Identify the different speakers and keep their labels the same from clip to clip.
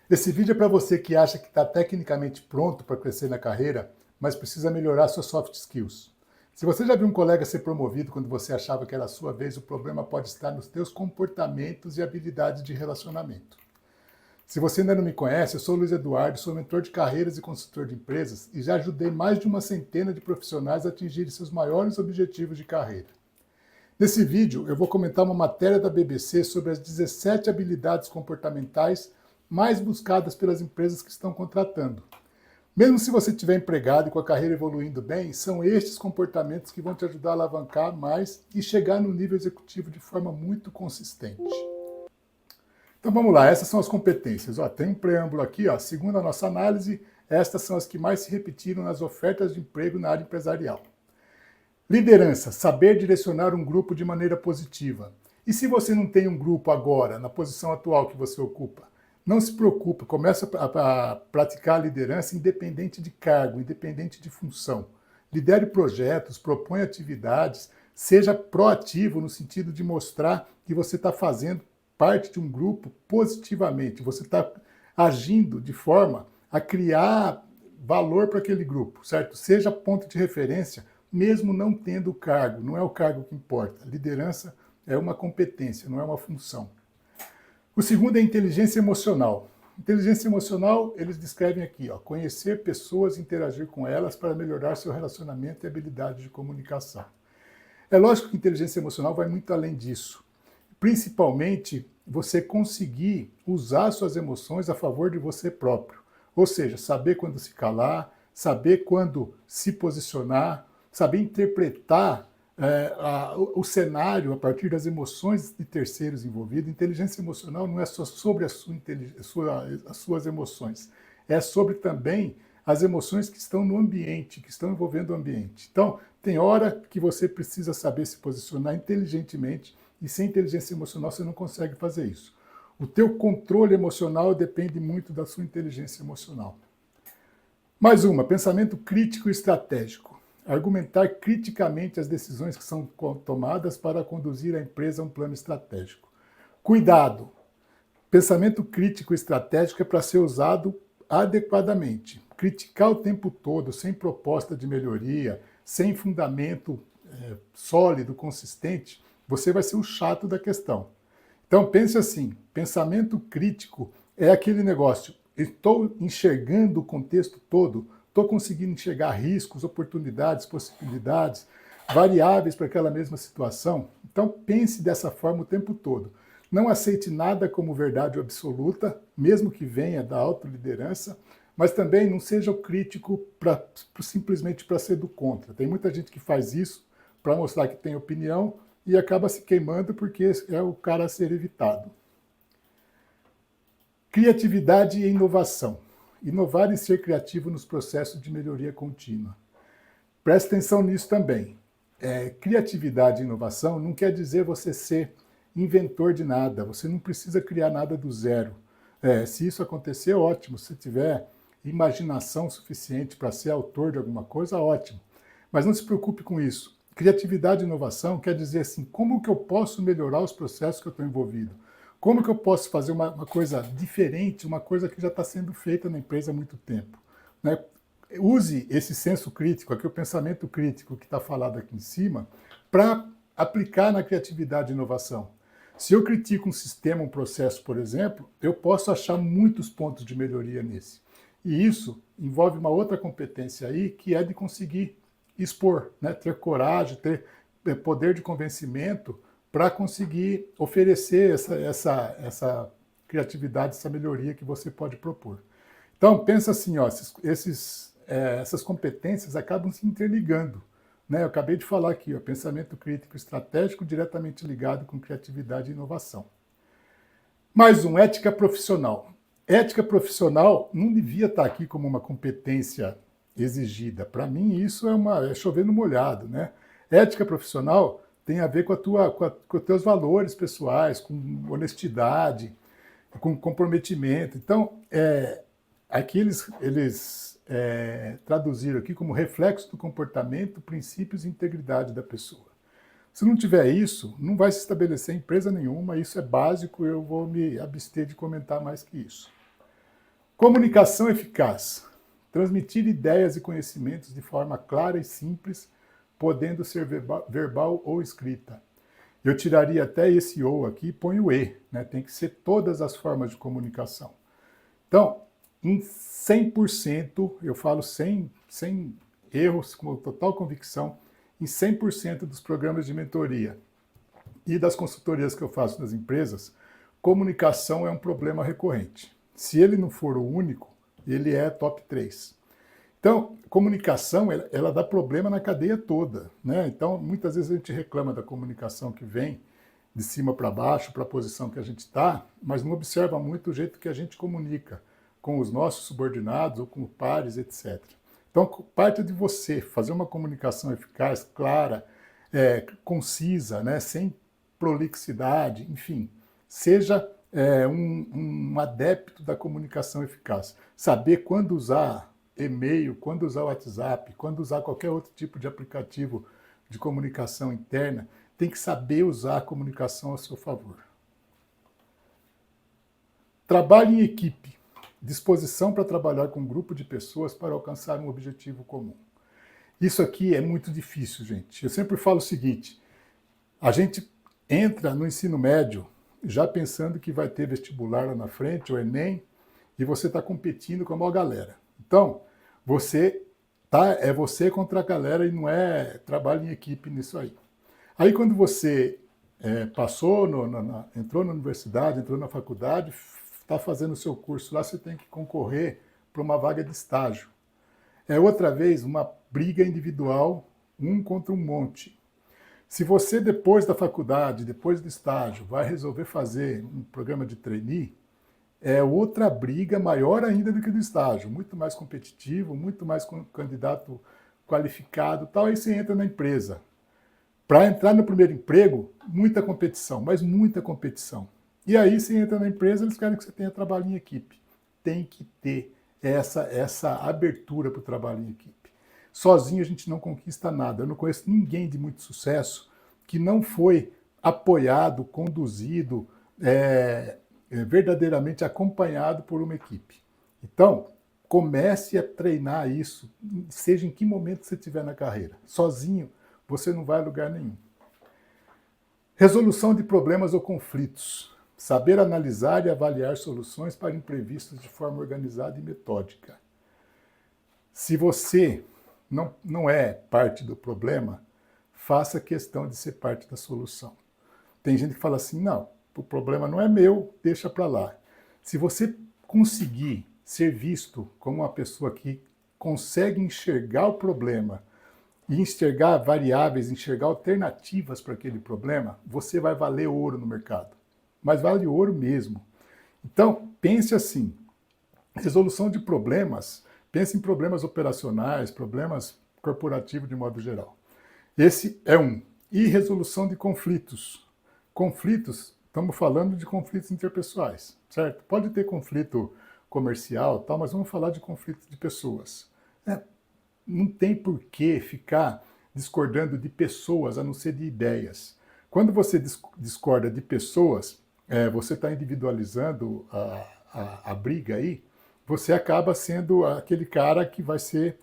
Speaker 1: Esse vídeo é para você que acha que está tecnicamente pronto para crescer na carreira, mas precisa melhorar suas soft skills. Se você já viu um colega ser promovido quando você achava que era a sua vez, o problema pode estar nos teus comportamentos e habilidades de relacionamento. Se você ainda não me conhece, eu sou o Luiz Eduardo, sou mentor de carreiras e consultor de empresas e já ajudei mais de uma centena de profissionais a atingirem seus maiores objetivos de carreira. Nesse vídeo, eu vou comentar uma matéria da BBC sobre as 17 habilidades comportamentais mais buscadas pelas empresas que estão contratando. Mesmo se você estiver empregado e com a carreira evoluindo bem, são estes comportamentos que vão te ajudar a alavancar mais e chegar no nível executivo de forma muito consistente. Então vamos lá, essas são as competências. Tem um preâmbulo aqui, segundo a nossa análise, estas são as que mais se repetiram nas ofertas de emprego na área empresarial. Liderança, saber direcionar um grupo de maneira positiva. E se você não tem um grupo agora, na posição atual que você ocupa? Não se preocupe, comece a praticar a liderança independente de cargo, independente de função. Lidere projetos, proponha atividades, seja proativo no sentido de mostrar que você está fazendo parte de um grupo positivamente, você está agindo de forma a criar valor para aquele grupo, certo? Seja ponto de referência, mesmo não tendo cargo, não é o cargo que importa. Liderança é uma competência, não é uma função. O segundo é inteligência emocional. Inteligência emocional, eles descrevem aqui, conhecer pessoas e interagir com elas para melhorar seu relacionamento e habilidade de comunicação. É lógico que inteligência emocional vai muito além disso. Principalmente, você conseguir usar suas emoções a favor de você próprio. Ou seja, saber quando se calar, saber quando se posicionar, saber interpretar o cenário a partir das emoções de terceiros envolvidos. Inteligência emocional não é só sobre as suas emoções, é sobre também as emoções que estão no ambiente, que estão envolvendo o ambiente. Então, tem hora que você precisa saber se posicionar inteligentemente e sem inteligência emocional você não consegue fazer isso. O teu controle emocional depende muito da sua inteligência emocional. Mais uma, pensamento crítico e estratégico. Argumentar criticamente as decisões que são tomadas para conduzir a empresa a um plano estratégico. Cuidado! Pensamento crítico e estratégico é para ser usado adequadamente. Criticar o tempo todo, sem proposta de melhoria, sem fundamento sólido, consistente, você vai ser o chato da questão. Então pense assim, pensamento crítico é aquele negócio, estou enxergando o contexto todo, estou conseguindo enxergar riscos, oportunidades, possibilidades, variáveis para aquela mesma situação. Então pense dessa forma o tempo todo. Não aceite nada como verdade absoluta, mesmo que venha da autoliderança, mas também não seja o crítico simplesmente para ser do contra. Tem muita gente que faz isso para mostrar que tem opinião e acaba se queimando porque é o cara a ser evitado. Criatividade e inovação. Inovar e ser criativo nos processos de melhoria contínua. Preste atenção nisso também. Criatividade e inovação não quer dizer você ser inventor de nada, você não precisa criar nada do zero. Se isso acontecer, ótimo. Se tiver imaginação suficiente para ser autor de alguma coisa, ótimo. Mas não se preocupe com isso. Criatividade e inovação quer dizer assim, como que eu posso melhorar os processos que eu estou envolvido? Como que eu posso fazer uma coisa diferente, uma coisa que já está sendo feita na empresa há muito tempo? Né? Use esse senso crítico, aqui o pensamento crítico que está falado aqui em cima, para aplicar na criatividade e inovação. Se eu critico um sistema, um processo, por exemplo, eu posso achar muitos pontos de melhoria nesse. E isso envolve uma outra competência aí, que é de conseguir expor, né? Ter coragem, ter poder de convencimento para conseguir oferecer essa criatividade, essa melhoria que você pode propor. Então, pensa assim, essas competências acabam se interligando. Né? Eu acabei de falar aqui, pensamento crítico estratégico diretamente ligado com criatividade e inovação. Mais um, ética profissional. Ética profissional não devia estar aqui como uma competência exigida. Para mim, isso é chover no molhado. Né? Ética profissional tem a ver com os teus valores pessoais, com honestidade, com comprometimento. Então, aqui eles traduziram aqui como reflexo do comportamento, princípios e integridade da pessoa. Se não tiver isso, não vai se estabelecer empresa nenhuma, isso é básico, eu vou me abster de comentar mais que isso. Comunicação eficaz. Transmitir ideias e conhecimentos de forma clara e simples, podendo ser verbal ou escrita. Eu tiraria até esse ou aqui e ponho o e, né? Tem que ser todas as formas de comunicação. Então, em 100%, eu falo sem erros, com total convicção, em 100% dos programas de mentoria e das consultorias que eu faço nas empresas, comunicação é um problema recorrente. Se ele não for o único, ele é top 3. Então, comunicação, ela dá problema na cadeia toda, né? Então, muitas vezes a gente reclama da comunicação que vem de cima para baixo, para a posição que a gente está, mas não observa muito o jeito que a gente comunica com os nossos subordinados ou com pares, etc. Então, parte de você fazer uma comunicação eficaz, clara, concisa, né? Sem prolixidade, enfim, seja um adepto da comunicação eficaz. Saber quando usar e-mail, quando usar o WhatsApp, quando usar qualquer outro tipo de aplicativo de comunicação interna, tem que saber usar a comunicação a seu favor. Trabalho em equipe. Disposição para trabalhar com um grupo de pessoas para alcançar um objetivo comum. Isso aqui é muito difícil, gente. Eu sempre falo o seguinte, a gente entra no ensino médio já pensando que vai ter vestibular lá na frente, o Enem, e você está competindo com a maior galera. Então, é você contra a galera e não é trabalho em equipe nisso aí. Aí quando você entrou na universidade, entrou na faculdade, está fazendo o seu curso lá, você tem que concorrer para uma vaga de estágio. É outra vez uma briga individual, um contra um monte. Se você, depois da faculdade, depois do estágio, vai resolver fazer um programa de trainee, é outra briga maior ainda do que do estágio, muito mais competitivo, muito mais candidato qualificado, tal, aí você entra na empresa. Para entrar no primeiro emprego, muita competição, mas muita competição. E aí você entra na empresa, eles querem que você tenha trabalho em equipe. Tem que ter essa abertura para o trabalho em equipe. Sozinho a gente não conquista nada. Eu não conheço ninguém de muito sucesso que não foi apoiado, conduzido, verdadeiramente acompanhado por uma equipe. Então, comece a treinar isso, seja em que momento você estiver na carreira. Sozinho, você não vai a lugar nenhum. Resolução de problemas ou conflitos. Saber analisar e avaliar soluções para imprevistos de forma organizada e metódica. Se você não é parte do problema, faça questão de ser parte da solução. Tem gente que fala assim, não, o problema não é meu, deixa para lá. Se você conseguir ser visto como uma pessoa que consegue enxergar o problema e enxergar variáveis, enxergar alternativas para aquele problema, você vai valer ouro no mercado. Mas vale ouro mesmo. Então, pense assim, resolução de problemas, pense em problemas operacionais, problemas corporativos de modo geral. Esse é um. E resolução de conflitos. Conflitos, estamos falando de conflitos interpessoais, certo? Pode ter conflito comercial, tal, mas vamos falar de conflito de pessoas. Não tem por que ficar discordando de pessoas, a não ser de ideias. Quando você discorda de pessoas, você está individualizando a briga aí, você acaba sendo aquele cara que vai ser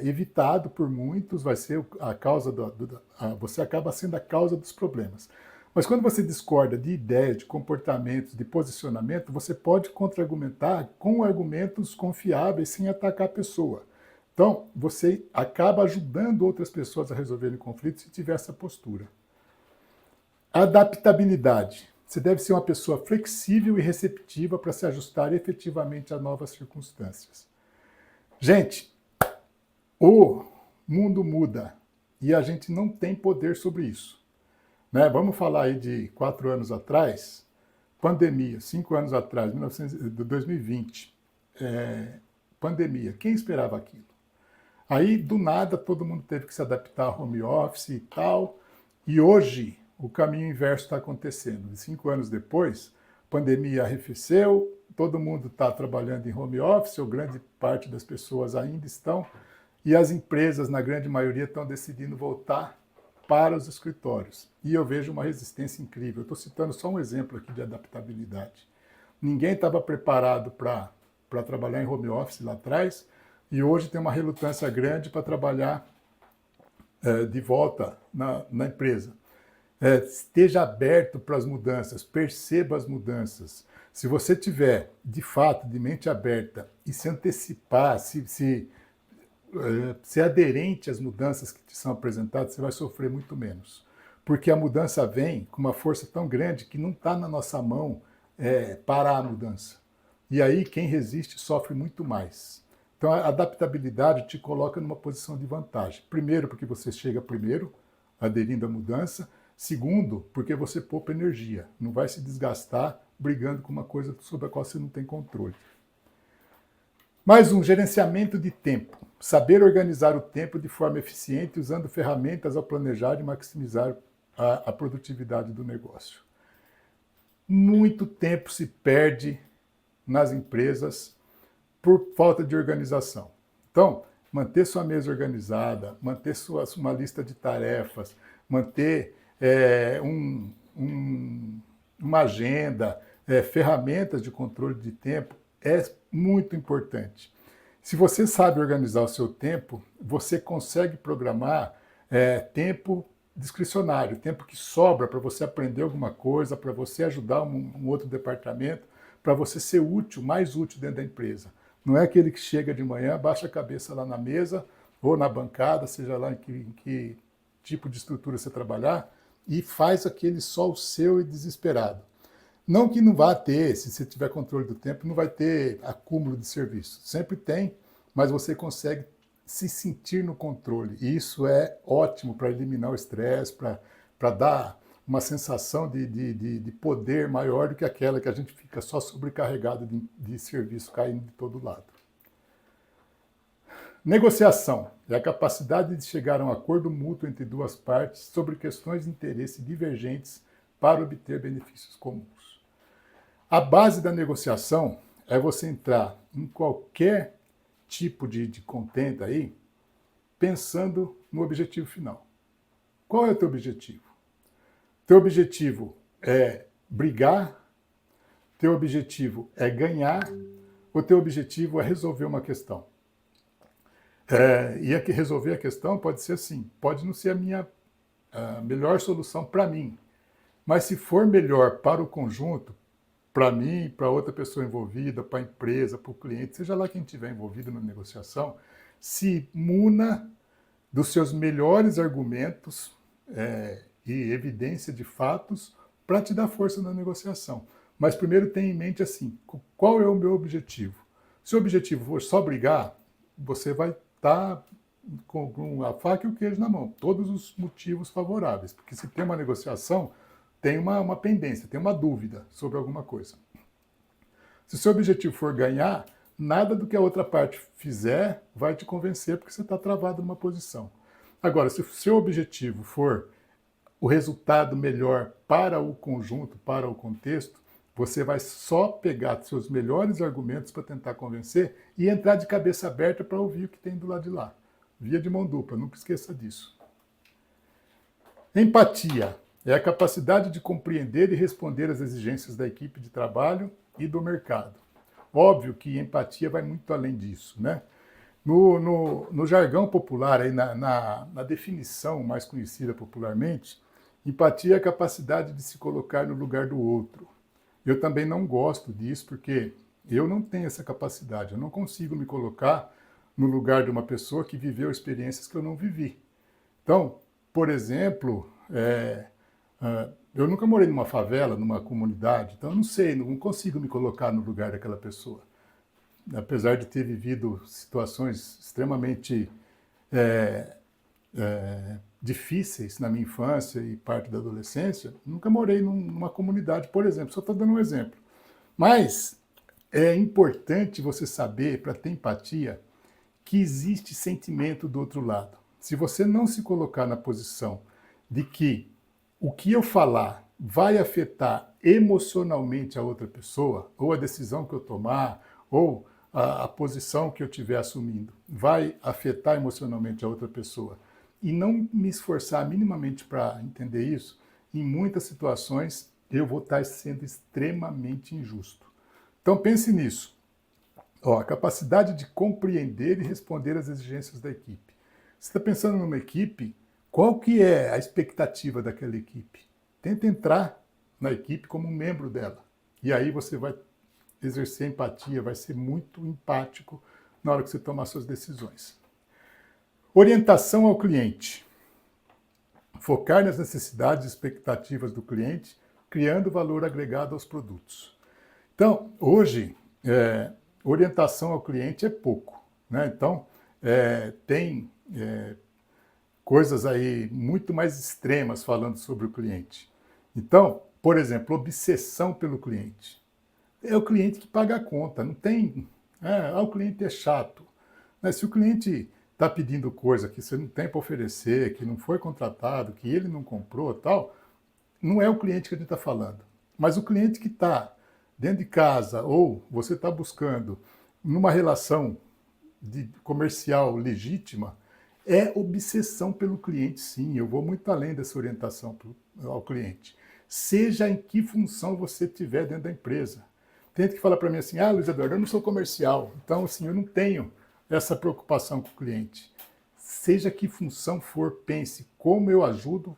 Speaker 1: evitado por muitos, vai ser a causa você acaba sendo a causa dos problemas. Mas quando você discorda de ideias, de comportamentos, de posicionamento, você pode contra-argumentar com argumentos confiáveis sem atacar a pessoa. Então, você acaba ajudando outras pessoas a resolverem conflitos se tiver essa postura. Adaptabilidade. Você deve ser uma pessoa flexível e receptiva para se ajustar efetivamente a novas circunstâncias. Gente, o mundo muda e a gente não tem poder sobre isso. Né? Vamos falar aí de 4 anos atrás, pandemia, 5 anos atrás, 2020, pandemia. Quem esperava aquilo? Aí, do nada, todo mundo teve que se adaptar ao home office e tal, e hoje o caminho inverso está acontecendo. 5 anos depois, a pandemia arrefeceu, todo mundo está trabalhando em home office, ou grande parte das pessoas ainda estão, e as empresas, na grande maioria, estão decidindo voltar para os escritórios. E eu vejo uma resistência incrível. Eu estou citando só um exemplo aqui de adaptabilidade. Ninguém estava preparado para para trabalhar em home office lá atrás, e hoje tem uma relutância grande para trabalhar de volta na empresa. Esteja aberto para as mudanças, perceba as mudanças. Se você tiver, de fato, de mente aberta e se antecipar, ser aderente às mudanças que te são apresentadas, você vai sofrer muito menos. Porque a mudança vem com uma força tão grande que não está na nossa mão parar a mudança. E aí quem resiste sofre muito mais. Então a adaptabilidade te coloca numa posição de vantagem. Primeiro, porque você chega primeiro, aderindo à mudança. Segundo, porque você poupa energia. Não vai se desgastar brigando com uma coisa sobre a qual você não tem controle. Mais um, gerenciamento de tempo. Saber organizar o tempo de forma eficiente usando ferramentas ao planejar e maximizar a produtividade do negócio. Muito tempo se perde nas empresas por falta de organização. Então, manter sua mesa organizada, manter uma lista de tarefas, manter uma agenda, ferramentas de controle de tempo é muito importante. Se você sabe organizar o seu tempo, você consegue programar tempo discricionário, tempo que sobra para você aprender alguma coisa, para você ajudar um outro departamento, para você ser útil, mais útil dentro da empresa. Não é aquele que chega de manhã, baixa a cabeça lá na mesa ou na bancada, seja lá em que tipo de estrutura você trabalhar, e faz aquele só o seu e desesperado. Não que não vá ter, se você tiver controle do tempo, não vai ter acúmulo de serviço. Sempre tem, mas você consegue se sentir no controle. E isso é ótimo para eliminar o estresse, para dar uma sensação de poder maior do que aquela que a gente fica só sobrecarregado de serviço caindo de todo lado. Negociação é a capacidade de chegar a um acordo mútuo entre duas partes sobre questões de interesse divergentes para obter benefícios comuns. A base da negociação é você entrar em qualquer tipo de contenda aí, pensando no objetivo final. Qual é o teu objetivo? Teu objetivo é brigar? Teu objetivo é ganhar? Ou teu objetivo é resolver uma questão? E aqui resolver a questão pode ser assim, pode não ser a melhor solução para mim, mas se for melhor para o conjunto, para mim, para outra pessoa envolvida, para a empresa, para o cliente, seja lá quem estiver envolvido na negociação, se muna dos seus melhores argumentos e evidência de fatos para te dar força na negociação. Mas primeiro tenha em mente assim, qual é o meu objetivo? Se o objetivo for só brigar, você vai estar com a faca e o queijo na mão, todos os motivos favoráveis, porque se tem uma negociação, tem uma pendência, tem uma dúvida sobre alguma coisa. Se o seu objetivo for ganhar, nada do que a outra parte fizer vai te convencer, porque você está travado numa posição. Agora, se o seu objetivo for o resultado melhor para o conjunto, para o contexto, você vai só pegar seus melhores argumentos para tentar convencer e entrar de cabeça aberta para ouvir o que tem do lado de lá. Via de mão dupla, nunca esqueça disso. Empatia é a capacidade de compreender e responder às exigências da equipe de trabalho e do mercado. Óbvio que empatia vai muito além disso, né? No jargão popular, aí na definição mais conhecida popularmente, empatia é a capacidade de se colocar no lugar do outro. Eu também não gosto disso, porque eu não tenho essa capacidade, eu não consigo me colocar no lugar de uma pessoa que viveu experiências que eu não vivi. Então, por exemplo, eu nunca morei numa favela, numa comunidade, então eu não sei, não consigo me colocar no lugar daquela pessoa. Apesar de ter vivido situações extremamente difíceis na minha infância e parte da adolescência, nunca morei numa comunidade, por exemplo, só estou dando um exemplo. Mas é importante você saber, para ter empatia, que existe sentimento do outro lado. Se você não se colocar na posição de que o que eu falar vai afetar emocionalmente a outra pessoa, ou a decisão que eu tomar, ou a posição que eu estiver assumindo, vai afetar emocionalmente a outra pessoa, e não me esforçar minimamente para entender isso, em muitas situações eu vou estar sendo extremamente injusto. Então pense nisso. Ó, a capacidade de compreender e responder às exigências da equipe. Você está pensando numa equipe, qual que é a expectativa daquela equipe? Tenta entrar na equipe como um membro dela. E aí você vai exercer empatia, vai ser muito empático na hora que você tomar suas decisões. Orientação ao cliente. Focar nas necessidades e expectativas do cliente, criando valor agregado aos produtos. Então, hoje, orientação ao cliente é pouco, né? Então, tem coisas aí muito mais extremas falando sobre o cliente. Então, por exemplo, obsessão pelo cliente. É o cliente que paga a conta, não tem... o cliente é chato. Mas se o cliente está pedindo coisa que você não tem para oferecer, que não foi contratado, que ele não comprou tal, não é o cliente que a gente está falando. Mas o cliente que está dentro de casa ou você está buscando numa relação comercial legítima, é obsessão pelo cliente, sim. Eu vou muito além dessa orientação ao cliente. Seja em que função você tiver dentro da empresa. Tem gente que fala para mim assim, Luiz Eduardo, eu não sou comercial, então assim, eu não tenho essa preocupação com o cliente. Seja que função for, pense como eu ajudo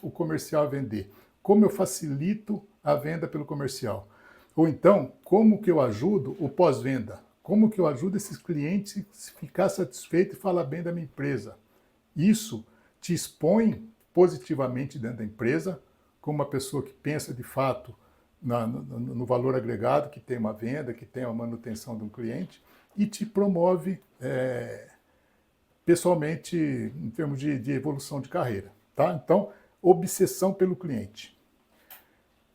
Speaker 1: o comercial a vender, como eu facilito a venda pelo comercial. Ou então, como que eu ajudo o pós-venda, como que eu ajudo esses clientes a ficar satisfeito e falar bem da minha empresa. Isso te expõe positivamente dentro da empresa, como uma pessoa que pensa de fato no valor agregado, que tem uma venda, que tem a manutenção de um cliente, e te promove pessoalmente em termos de evolução de carreira. Tá? Então, obsessão pelo cliente.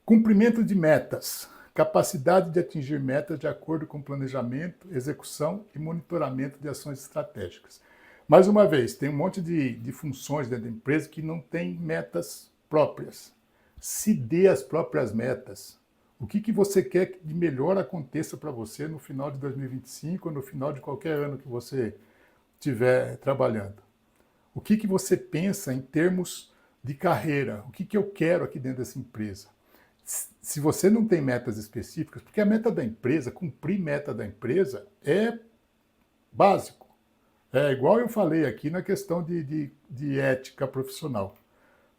Speaker 1: Cumprimento de metas. Capacidade de atingir metas de acordo com planejamento, execução e monitoramento de ações estratégicas. Mais uma vez, tem um monte de funções dentro da empresa que não tem metas próprias. Se dê as próprias metas. O que você quer que de melhor aconteça para você no final de 2025 ou no final de qualquer ano que você estiver trabalhando? O que você pensa em termos de carreira? O que eu quero aqui dentro dessa empresa? Se você não tem metas específicas, porque a meta da empresa, cumprir meta da empresa é básico. É igual eu falei aqui na questão de ética profissional.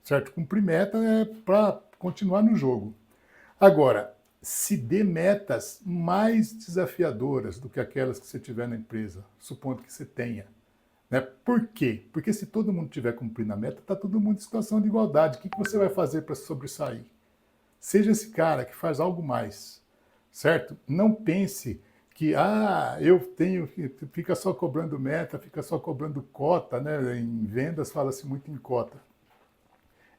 Speaker 1: Certo? Cumprir meta é para continuar no jogo. Agora, se dê metas mais desafiadoras do que aquelas que você tiver na empresa, supondo que você tenha. Né? Por quê? Porque se todo mundo estiver cumprindo a meta, está todo mundo em situação de igualdade. O que você vai fazer para sobressair? Seja esse cara que faz algo mais, certo? Não pense que, eu tenho, fica só cobrando meta, fica só cobrando cota, né? Em vendas fala-se muito em cota.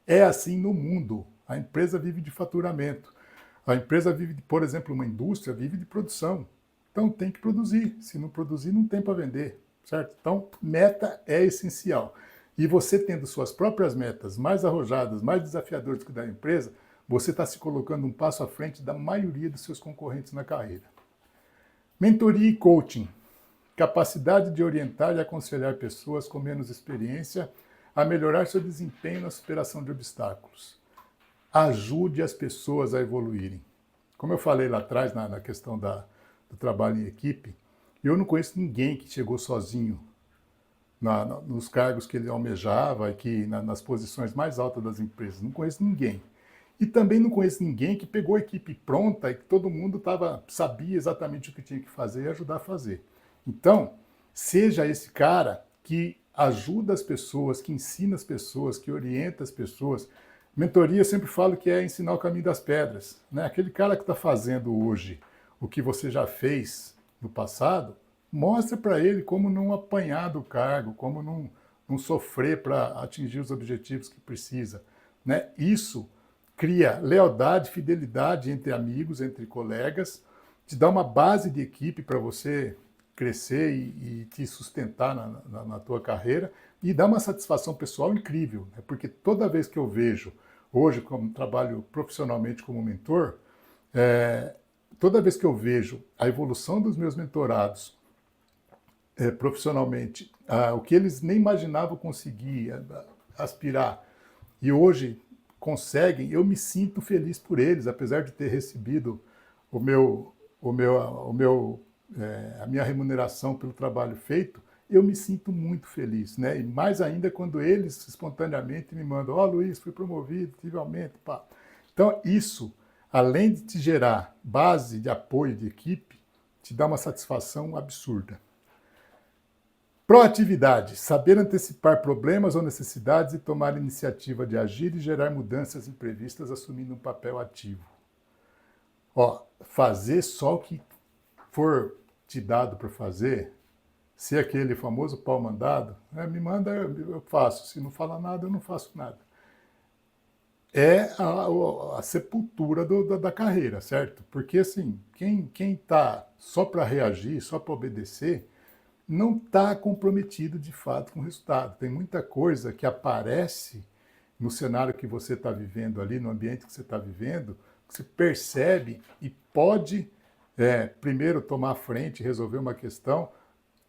Speaker 1: É assim no mundo. A empresa vive de faturamento. A empresa vive, por exemplo, uma indústria vive de produção. Então tem que produzir. Se não produzir, não tem para vender, certo? Então, meta é essencial. E você tendo suas próprias metas mais arrojadas, mais desafiadoras que da empresa, você está se colocando um passo à frente da maioria dos seus concorrentes na carreira. Mentoria e coaching. Capacidade de orientar e aconselhar pessoas com menos experiência a melhorar seu desempenho na superação de obstáculos. Ajude as pessoas a evoluírem. Como eu falei lá atrás, na questão do trabalho em equipe, eu não conheço ninguém que chegou sozinho nos cargos que ele almejava, nas posições mais altas das empresas. Não conheço ninguém. E também não conheço ninguém que pegou a equipe pronta e que todo mundo sabia exatamente o que tinha que fazer e ajudar a fazer. Então, seja esse cara que ajuda as pessoas, que ensina as pessoas, que orienta as pessoas. Mentoria, eu sempre falo que é ensinar o caminho das pedras. Né? Aquele cara que está fazendo hoje o que você já fez no passado, mostra para ele como não apanhar do cargo, como não sofrer para atingir os objetivos que precisa. Né? Isso cria lealdade, fidelidade entre amigos, entre colegas, te dá uma base de equipe para você crescer e te sustentar na tua carreira e dá uma satisfação pessoal incrível, né? Porque toda vez que eu vejo, hoje como trabalho profissionalmente como mentor, toda vez que eu vejo a evolução dos meus mentorados profissionalmente, o que eles nem imaginavam conseguir aspirar, e hoje conseguem, eu me sinto feliz por eles, apesar de ter recebido o meu a minha remuneração pelo trabalho feito, eu me sinto muito feliz, né? E mais ainda quando eles espontaneamente me mandam, ó, Luiz, fui promovido, tive aumento, pá. Então, isso, além de te gerar base de apoio de equipe, te dá uma satisfação absurda. Proatividade, saber antecipar problemas ou necessidades e tomar iniciativa de agir e gerar mudanças imprevistas assumindo um papel ativo. Ó, fazer só o que for te dado para fazer, se aquele famoso pau mandado, me manda, eu faço. Se não fala nada, eu não faço nada. É a sepultura da carreira, certo? Porque, assim, quem está só para reagir, só para obedecer, não está comprometido, de fato, com o resultado. Tem muita coisa que aparece no cenário que você está vivendo ali, no ambiente que você está vivendo, que você percebe e pode, primeiro, tomar a frente, resolver uma questão,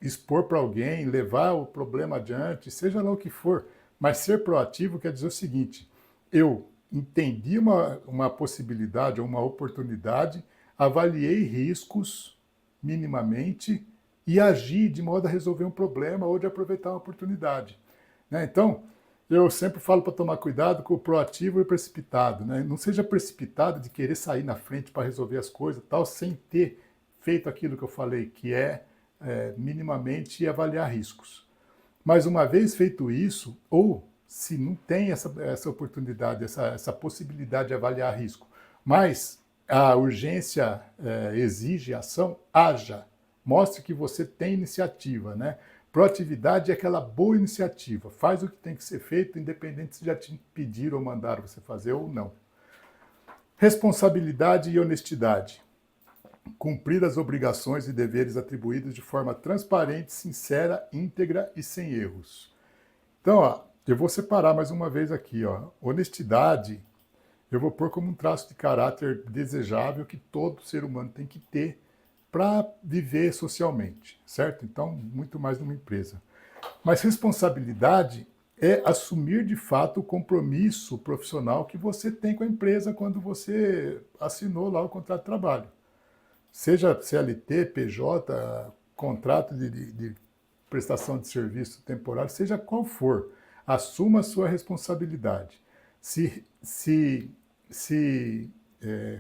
Speaker 1: expor para alguém, levar o problema adiante, seja lá o que for. Mas ser proativo quer dizer o seguinte, eu entendi uma possibilidade ou uma oportunidade, avaliei riscos minimamente e agi de modo a resolver um problema ou de aproveitar uma oportunidade. Né? Então, eu sempre falo para tomar cuidado com o proativo e o precipitado. Né? Não seja precipitado de querer sair na frente para resolver as coisas, tal, sem ter feito aquilo que eu falei, que minimamente avaliar riscos. Mas uma vez feito isso, ou se não tem essa oportunidade, essa possibilidade de avaliar risco, mas a urgência exige ação, haja. Mostre que você tem iniciativa, né? Proatividade é aquela boa iniciativa, faz o que tem que ser feito, independente se já te pediram ou mandaram você fazer ou não. Responsabilidade e honestidade. Cumprir as obrigações e deveres atribuídos de forma transparente, sincera, íntegra e sem erros. Então, ó, eu vou separar mais uma vez aqui, ó. Honestidade, eu vou pôr como um traço de caráter desejável que todo ser humano tem que ter para viver socialmente, certo? Então, muito mais numa empresa. Mas responsabilidade é assumir de fato o compromisso profissional que você tem com a empresa quando você assinou lá o contrato de trabalho. Seja CLT, PJ, contrato de prestação de serviço temporário, seja qual for, assuma a sua responsabilidade. Se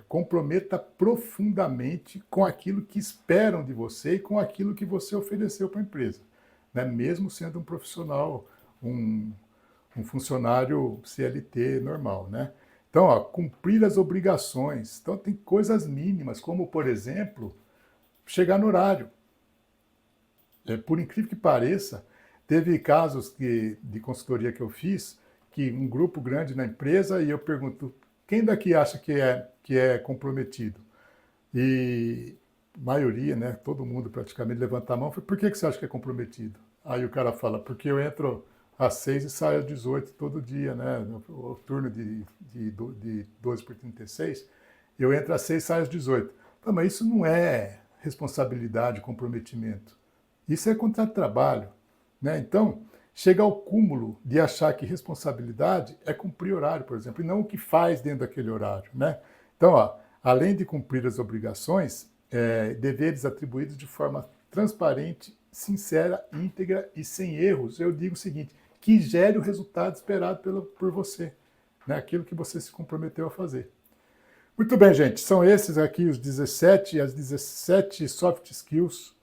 Speaker 1: comprometa profundamente com aquilo que esperam de você e com aquilo que você ofereceu para a empresa, né? Mesmo sendo um profissional, um funcionário CLT normal, né? Então, ó, cumprir as obrigações. Então, tem coisas mínimas, como, por exemplo, chegar no horário. Por incrível que pareça, teve casos de consultoria que eu fiz, que um grupo grande na empresa, e eu pergunto, quem daqui acha que é comprometido? E a maioria, né, todo mundo praticamente levanta a mão, por que você acha que é comprometido? Aí o cara fala, porque eu entro às 6 e saio às 18 todo dia, né? O turno de 12 por 36, eu entro às 6 e saio às 18. Então, mas isso não é responsabilidade, comprometimento. Isso é contrato de trabalho, né? Então, chega ao cúmulo de achar que responsabilidade é cumprir horário, por exemplo, e não o que faz dentro daquele horário, né? Então, ó, além de cumprir as obrigações, deveres atribuídos de forma transparente, sincera, íntegra e sem erros, eu digo o seguinte, que gere o resultado esperado por você, né? Aquilo que você se comprometeu a fazer. Muito bem, gente, são esses aqui as 17 soft skills: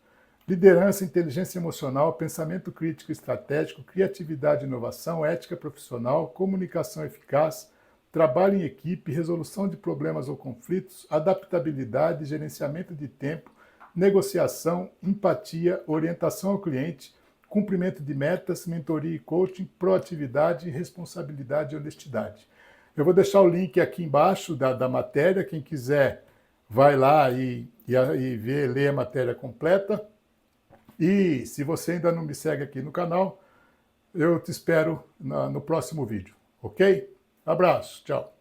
Speaker 1: liderança, inteligência emocional, pensamento crítico e estratégico, criatividade e inovação, ética profissional, comunicação eficaz, trabalho em equipe, resolução de problemas ou conflitos, adaptabilidade, gerenciamento de tempo, negociação, empatia, orientação ao cliente, cumprimento de metas, mentoria e coaching, proatividade, responsabilidade e honestidade. Eu vou deixar o link aqui embaixo da matéria, quem quiser vai lá e ler a matéria completa. E se você ainda não me segue aqui no canal, eu te espero no próximo vídeo, ok? Abraço, tchau!